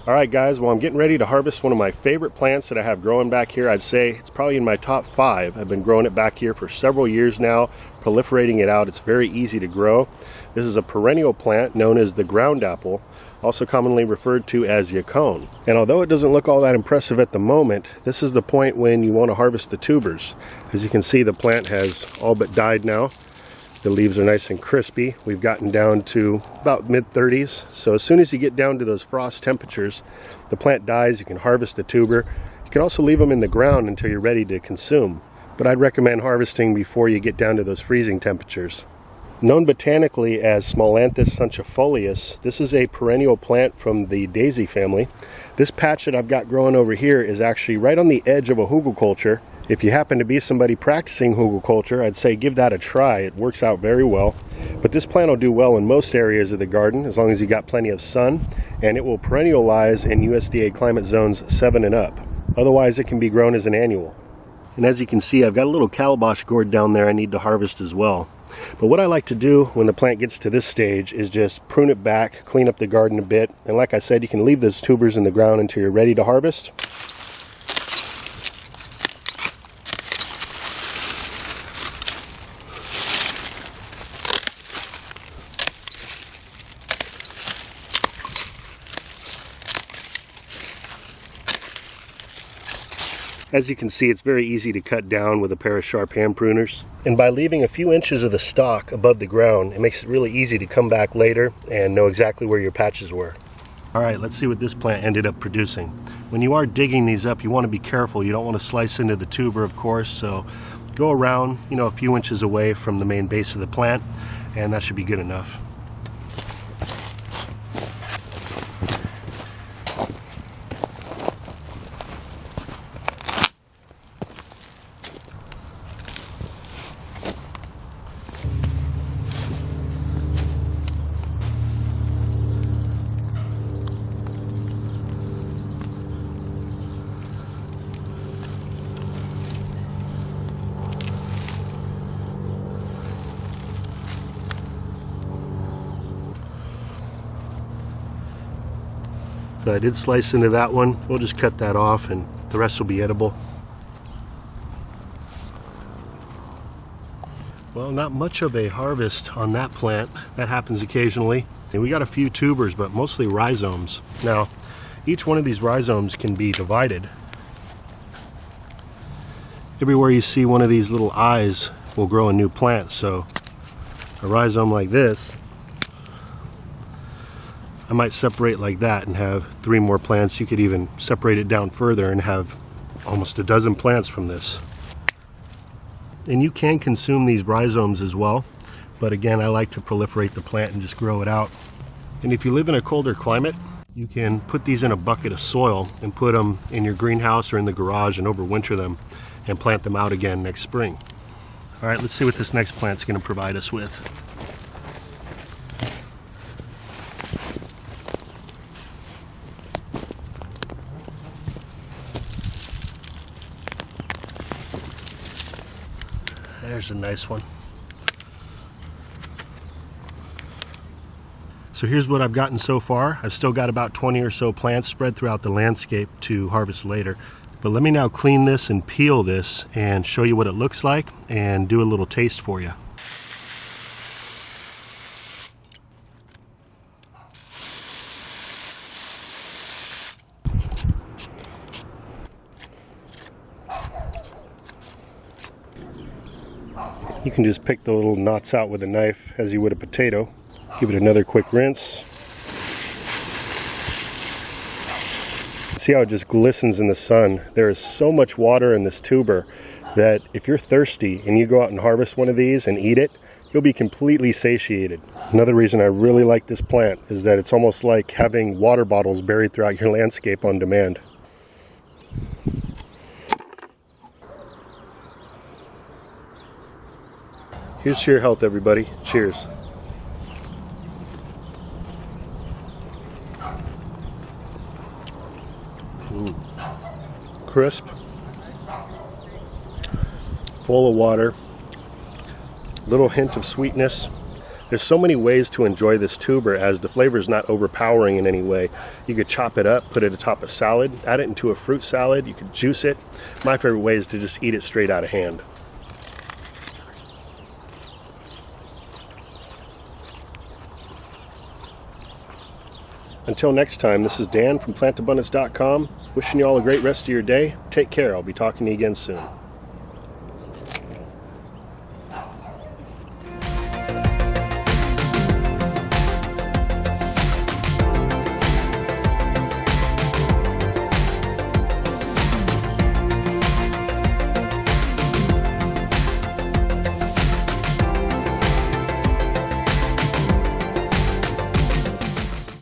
Alright guys, well I'm getting ready to harvest one of my favorite plants that I have growing back here. I'd say it's probably in my top 5. I've been growing it back here for several years now, proliferating it out. It's very easy to grow. This is a perennial plant known as the ground apple, also commonly referred to as Yacon. And although it doesn't look all that impressive at the moment, this is the point when you want to harvest the tubers. As you can see, the plant has all but died now. The leaves are nice and crispy. We've gotten down to about mid-30s. So as soon as you get down to those frost temperatures, the plant dies. You can harvest the tuber. You can also leave them in the ground until you're ready to consume. But I'd recommend harvesting before you get down to those freezing temperatures. Known botanically as Smolanthus suncifolius, this is a perennial plant from the daisy family. This patch that I've got growing over here is actually right on the edge of a hugelkultur. If you happen to be somebody practicing hugelkultur, I'd say give that a try. It works out very well. But this plant will do well in most areas of the garden as long as you got plenty of sun, and it will perennialize in USDA climate zones 7 and up. Otherwise, it can be grown as an annual. And as you can see, I've got a little calabash gourd down there I need to harvest as well. But what I like to do when the plant gets to this stage is just prune it back, clean up the garden a bit, and like I said, you can leave those tubers in the ground until you're ready to harvest. As you can see, it's very easy to cut down with a pair of sharp hand pruners. And by leaving a few inches of the stalk above the ground, it makes it really easy to come back later and know exactly where your patches were. Alright, let's see what this plant ended up producing. When you are digging these up, you want to be careful. You don't want to slice into the tuber, of course, so go around, a few inches away from the main base of the plant, and that should be good enough. So I did slice into that one. We'll just cut that off and the rest will be edible. Well, not much of a harvest on that plant. That happens occasionally. And we got a few tubers, but mostly rhizomes. Now, each one of these rhizomes can be divided. Everywhere you see one of these little eyes will grow a new plant. So a rhizome like this, I might separate like that and have 3 more plants. You could even separate it down further and have almost a dozen plants from this. And you can consume these rhizomes as well, but again, I like to proliferate the plant and just grow it out. And if you live in a colder climate, you can put these in a bucket of soil and put them in your greenhouse or in the garage and overwinter them and plant them out again next spring. All right, let's see what this next plant's going to provide us with. There's a nice one. So here's what I've gotten so far. I've still got about 20 or so plants spread throughout the landscape to harvest later. But let me now clean this and peel this and show you what it looks like and do a little taste for you. You can just pick the little knots out with a knife as you would a potato. Give it another quick rinse. See how it just glistens in the sun. There is so much water in this tuber that if you're thirsty and you go out and harvest one of these and eat it, you'll be completely satiated. Another reason I really like this plant is that it's almost like having water bottles buried throughout your landscape on demand. Here's to your health, everybody. Cheers. Crisp, full of water, little hint of sweetness. There's so many ways to enjoy this tuber as the flavor is not overpowering in any way. You could chop it up, put it atop a salad, add it into a fruit salad, you could juice it. My favorite way is to just eat it straight out of hand. Until next time, this is Dan from plantabundance.com. Wishing you all a great rest of your day. Take care. I'll be talking to you again soon.